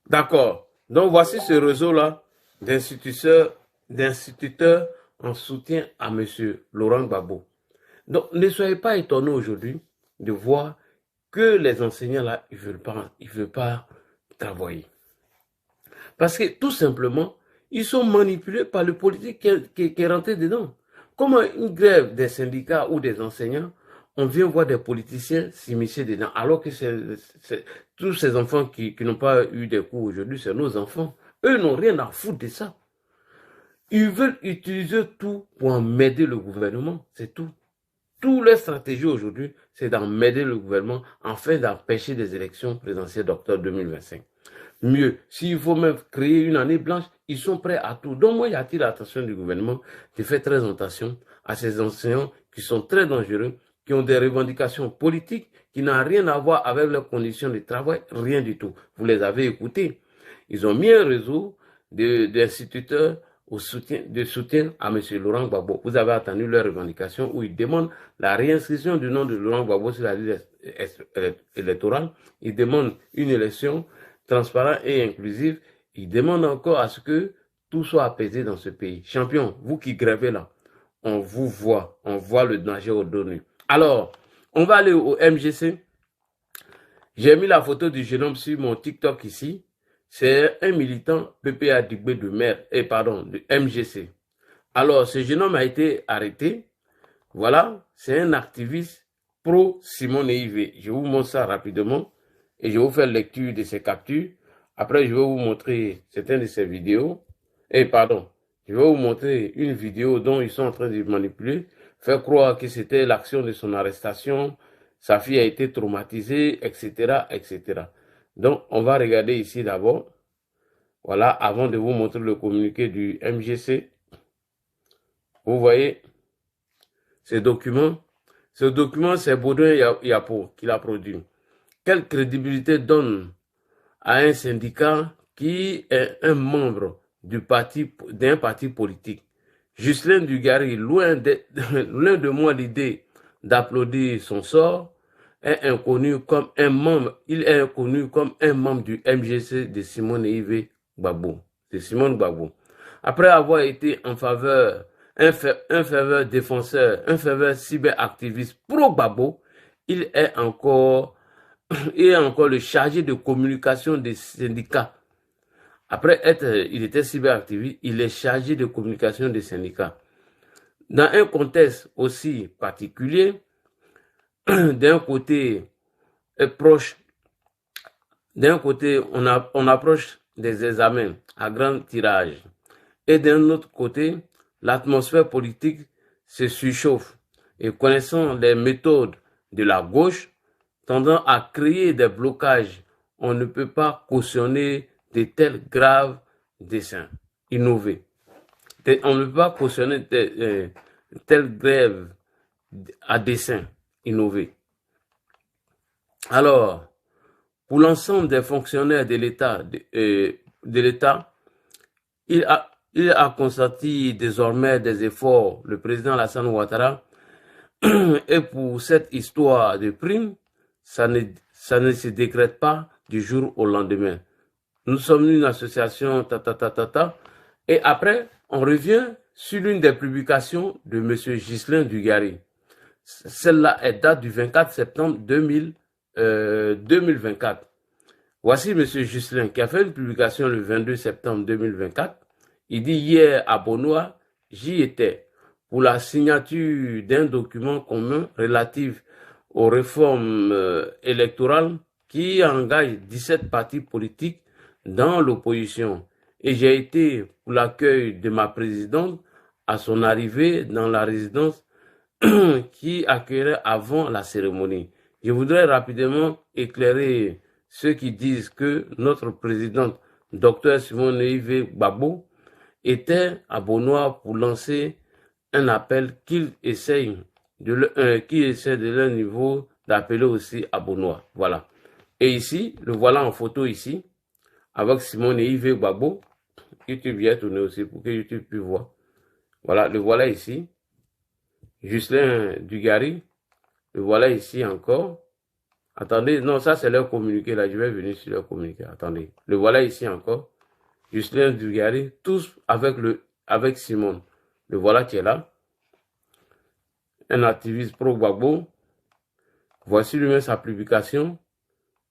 D'accord. Donc, voici ce réseau-là d'instituteurs en soutien à M. Laurent Gbagbo. Donc, ne soyez pas étonnés aujourd'hui de voir que les enseignants là, ils veulent pas travailler. Parce que tout simplement, ils sont manipulés par le politique qui est rentré dedans. Comme une grève des syndicats ou des enseignants, on vient voir des politiciens s'immiscer dedans, alors que tous ces enfants qui n'ont pas eu des cours aujourd'hui, c'est nos enfants. Eux n'ont rien à foutre de ça. Ils veulent utiliser tout pour emmerder le gouvernement, c'est tout. Toute leur stratégie aujourd'hui, c'est d'emmerder le gouvernement afin d'empêcher des élections présidentielles d'octobre 2025. Mieux, s'il faut même créer une année blanche, ils sont prêts à tout. Donc moi, j'attire l'attention du gouvernement de faire très attention à ces enseignants qui sont très dangereux, qui ont des revendications politiques, qui n'ont rien à voir avec leurs conditions de travail, rien du tout. Vous les avez écoutés. Ils ont mis un réseau d'instituteurs de soutien à M. Laurent Gbagbo. Vous avez entendu leurs revendications où ils demandent la réinscription du nom de Laurent Gbagbo sur la liste électorale. Ils demandent une élection transparente et inclusive. Ils demandent encore à ce que tout soit apaisé dans ce pays. Champion, vous qui grèvez là, on vous voit, on voit le danger au donné. Alors, on va aller au MGC. J'ai mis la photo du jeune homme sur mon TikTok ici. C'est un militant PPA Digbé de maire, de MGC. Alors, ce jeune homme a été arrêté. Voilà, c'est un activiste pro Simone Ivé. Je vous montre ça rapidement et je vais vous faire lecture de ses captures. Après, je vais vous montrer certaines de ses vidéos. Je vais vous montrer une vidéo dont ils sont en train de manipuler, faire croire que c'était l'action de son arrestation, sa fille a été traumatisée, etc., etc. Donc, on va regarder ici d'abord. Voilà, avant de vous montrer le communiqué du MGC. Vous voyez ces documents. Ce document, c'est Baudouin Yapo qui l'a produit. Quelle crédibilité donne à un syndicat qui est un membre d'un parti politique? Justin Dugarry, loin de moi l'idée d'applaudir son sort, il est inconnu comme un membre du MGC de Simone Ivé Gbagbo, de Simone Gbagbo. Après avoir été un ferveur défenseur, un ferveur cyberactiviste pro-Gbagbo, il est encore le chargé de communication des syndicats. Il était cyberactiviste, il est chargé de communication des syndicats. Dans un contexte aussi particulier, d'un côté on approche des examens à grand tirage, et d'un autre côté, l'atmosphère politique se surchauffe. Et connaissant les méthodes de la gauche, tendant à créer des blocages, on ne peut pas cautionner de tels graves desseins innovés. On ne peut pas cautionner de telles grèves à dessein innové. Alors, pour l'ensemble des fonctionnaires de l'État, il a consenti désormais des efforts, le président Alassane Ouattara, et pour cette histoire de prime, ça ne se décrète pas du jour au lendemain. Nous sommes une association, et après, on revient sur l'une des publications de M. Ghislain Dugarry. Celle-là, elle date du 24 septembre 2024. Voici M. Ghislain qui a fait une publication le 22 septembre 2024. Il dit: hier à Bonois, j'y étais pour la signature d'un document commun relatif aux réformes électorales qui engage 17 partis politiques dans l'opposition. Et j'ai été pour l'accueil de ma présidente à son arrivée dans la résidence qui accueillerait avant la cérémonie. Je voudrais rapidement éclairer ceux qui disent que notre présidente, Dr Simone Ivé Gbagbo, était à Bonois pour lancer un appel qu'il essaie de leur niveau d'appeler aussi à Bonois. Voilà. Et ici, le voilà en photo ici, avec Simone Ivé Gbagbo. YouTube vient tourner aussi pour que YouTube puisse voir. Voilà, le voilà ici. Ghislain Dugarry, le voilà ici encore. Attendez, non, ça c'est leur communiqué là, je vais venir sur leur communiqué. Attendez, le voilà ici encore. Justin Dugari, tous avec Simone. Le voilà qui est là. Un activiste pro-Gbagbo. Voici lui-même sa publication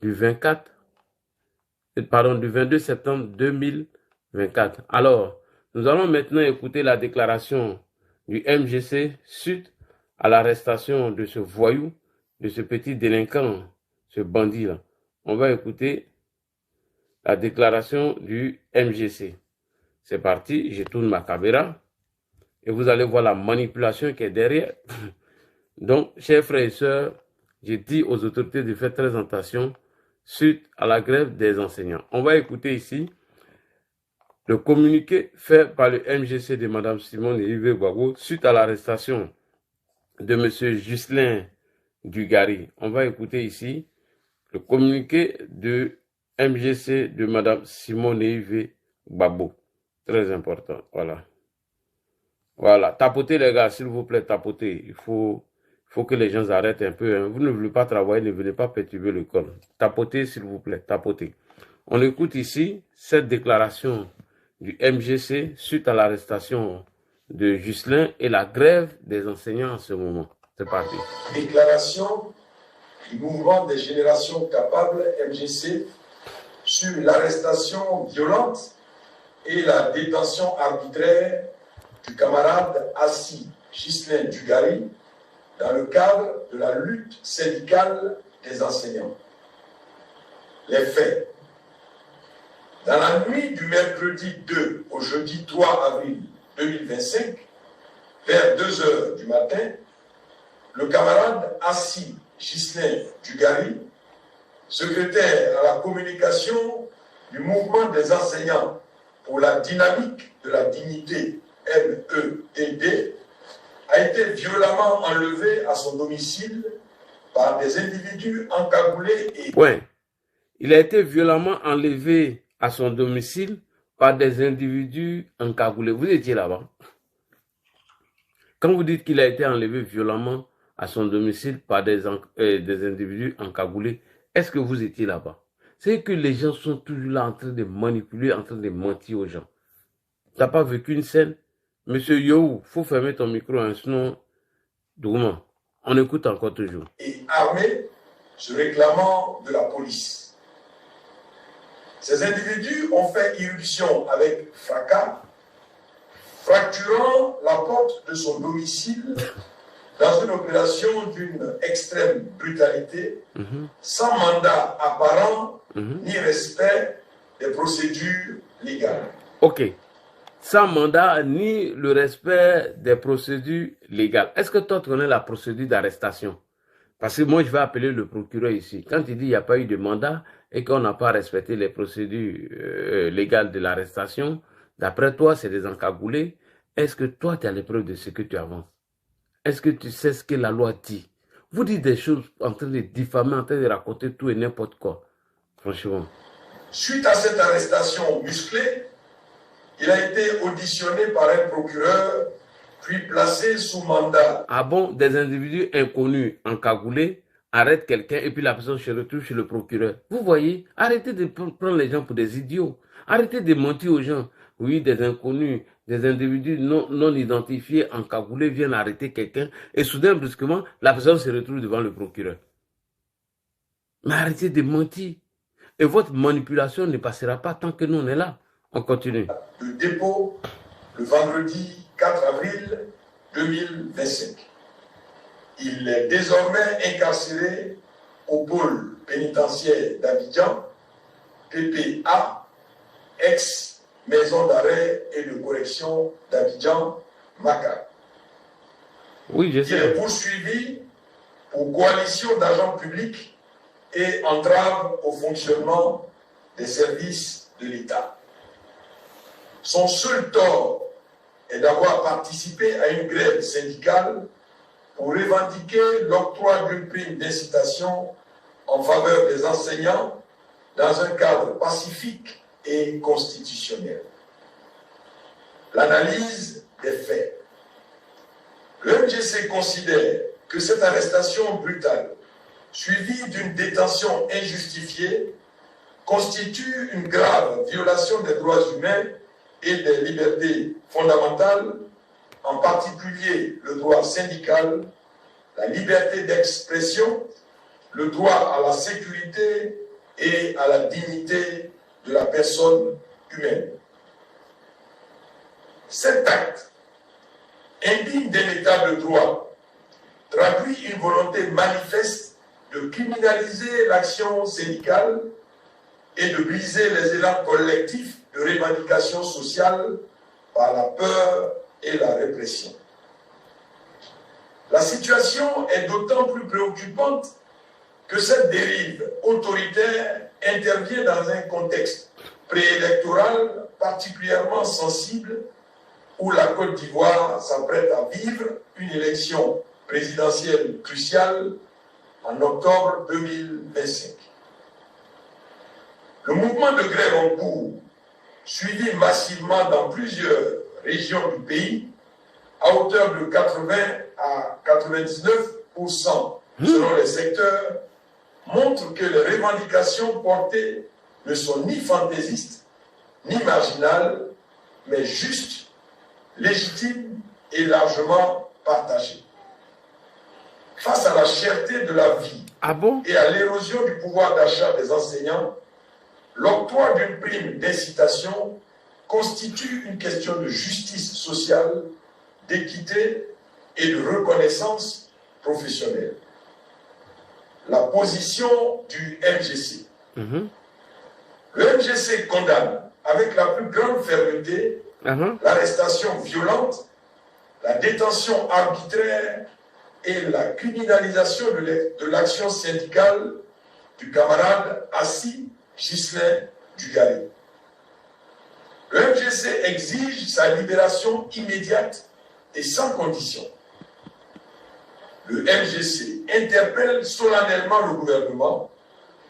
du 22 septembre 2024. Alors, nous allons maintenant écouter la déclaration du MGC suite à l'arrestation de ce voyou, de ce petit délinquant, ce bandit-là. On va écouter la déclaration du MGC. C'est parti, je tourne ma caméra et vous allez voir la manipulation qui est derrière. Donc, chers frères et sœurs, j'ai dit aux autorités de faire très attention suite à la grève des enseignants. On va écouter ici le communiqué fait par le MGC de Mme Simone et Yves Gbagbo suite à l'arrestation de M. Ghislain Dugari. On va écouter ici le communiqué de MGC de Mme Simone et Yves Gbagbo. Très important, voilà. Voilà, tapotez les gars, s'il vous plaît, tapotez. Il faut que les gens arrêtent un peu. Hein. Vous ne voulez pas travailler, ne venez pas perturber l'école. Tapotez, s'il vous plaît, tapotez. On écoute ici cette déclaration du MGC suite à l'arrestation de Ghislain et la grève des enseignants en ce moment. C'est parti. Déclaration du mouvement des générations capables MGC sur l'arrestation violente et la détention arbitraire du camarade Assis Ghislain Dugari dans le cadre de la lutte syndicale des enseignants. Les faits. Dans la nuit du mercredi 2 au jeudi 3 avril 2025, vers 2 h du matin, le camarade Assis Ghislain Dugari, secrétaire à la communication du mouvement des enseignants pour la dynamique de la dignité MEDD, a été violemment enlevé à son domicile par des individus encagoulés et... Ouais, il a été violemment enlevé à son domicile par des individus encagoulés. Vous étiez là-bas. Quand vous dites qu'il a été enlevé violemment à son domicile par des individus encagoulés, est-ce que vous étiez là-bas? C'est que les gens sont toujours là en train de manipuler, en train de mentir aux gens. Tu n'as pas vécu une scène? Monsieur Yo, il faut fermer ton micro, hein, sinon, doucement. On écoute encore toujours. Et armés, se réclamant de la police. Ces individus ont fait irruption avec fracas, fracturant la porte de son domicile dans une opération d'une extrême brutalité, sans mandat apparent ni respect des procédures légales. Ok. Sans mandat ni le respect des procédures légales. Est-ce que toi, tu connais la procédure d'arrestation? Parce que moi, je vais appeler le procureur ici. Quand il dit qu'il n'y a pas eu de mandat et qu'on n'a pas respecté les procédures légales de l'arrestation, d'après toi, c'est des encagoulés. Est-ce que toi, tu as l'épreuve de ce que tu avances? Est-ce que tu sais ce que la loi dit? Vous dites des choses en train de diffamer, en train de raconter tout et n'importe quoi. Franchement. Suite à cette arrestation musclée, il a été auditionné par un procureur, puis placé sous mandat. Ah bon, des individus inconnus encagoulés arrêtent quelqu'un et puis la personne se retrouve chez le procureur. Vous voyez, arrêtez de prendre les gens pour des idiots. Arrêtez de mentir aux gens. Oui, des inconnus, des individus non identifiés encagoulés viennent arrêter quelqu'un et soudain, brusquement, la personne se retrouve devant le procureur. Mais arrêtez de mentir. Et votre manipulation ne passera pas tant que nous on est là. On continue. Le dépôt le vendredi 4 avril 2025. Il est désormais incarcéré au pôle pénitentiaire d'Abidjan, PPA, ex-maison d'arrêt et de correction d'Abidjan, Maca. Oui, je sais. Il est poursuivi pour coalition d'agents publics et entrave au fonctionnement des services de l'État. Son seul tort est d'avoir participé à une grève syndicale pour revendiquer l'octroi d'une prime d'incitation en faveur des enseignants dans un cadre pacifique et constitutionnel. L'analyse des faits. Le MGC considère que cette arrestation brutale suivie d'une détention injustifiée, constitue une grave violation des droits humains et des libertés fondamentales, en particulier le droit syndical, la liberté d'expression, le droit à la sécurité et à la dignité de la personne humaine. Cet acte, indigne d'un état de droit, traduit une volonté manifeste de criminaliser l'action syndicale et de briser les élans collectifs de revendication sociale par la peur et la répression. La situation est d'autant plus préoccupante que cette dérive autoritaire intervient dans un contexte préélectoral particulièrement sensible où la Côte d'Ivoire s'apprête à vivre une élection présidentielle cruciale en octobre 2025. Le mouvement de grève en cours, suivi massivement dans plusieurs régions du pays, à hauteur de 80 à 99% selon les secteurs, montre que les revendications portées ne sont ni fantaisistes, ni marginales, mais justes, légitimes et largement partagées. Face à la cherté de la vie et à l'érosion du pouvoir d'achat des enseignants, l'octroi d'une prime d'incitation constitue une question de justice sociale, d'équité et de reconnaissance professionnelle. La position du MGC. Le MGC condamne avec la plus grande fermeté l'arrestation violente, la détention arbitraire et la criminalisation de l'action syndicale du camarade Assis Ghislain Dugalé. Le MGC exige sa libération immédiate et sans condition. Le MGC interpelle solennellement le gouvernement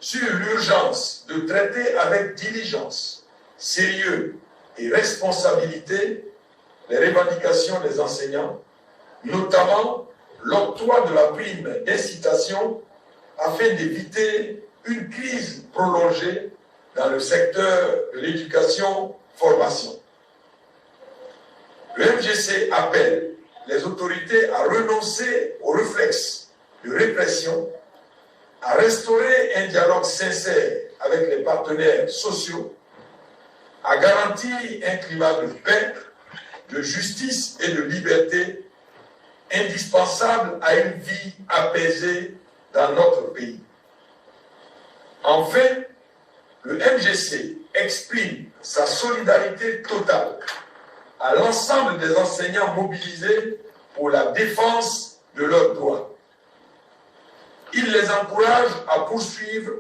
sur l'urgence de traiter avec diligence, sérieux et responsabilité les revendications des enseignants, notamment l'octroi de la prime d'incitation afin d'éviter une crise prolongée dans le secteur de l'éducation-formation. Le MGC appelle les autorités à renoncer aux réflexes de répression, à restaurer un dialogue sincère avec les partenaires sociaux, à garantir un climat de paix, de justice et de liberté indispensable à une vie apaisée dans notre pays. Enfin, le MGC exprime sa solidarité totale à l'ensemble des enseignants mobilisés pour la défense de leurs droits. Il les encourage à poursuivre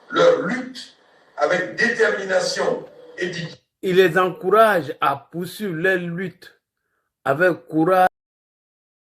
leur lutte avec détermination et dignité. Il les encourage à poursuivre leur lutte avec courage.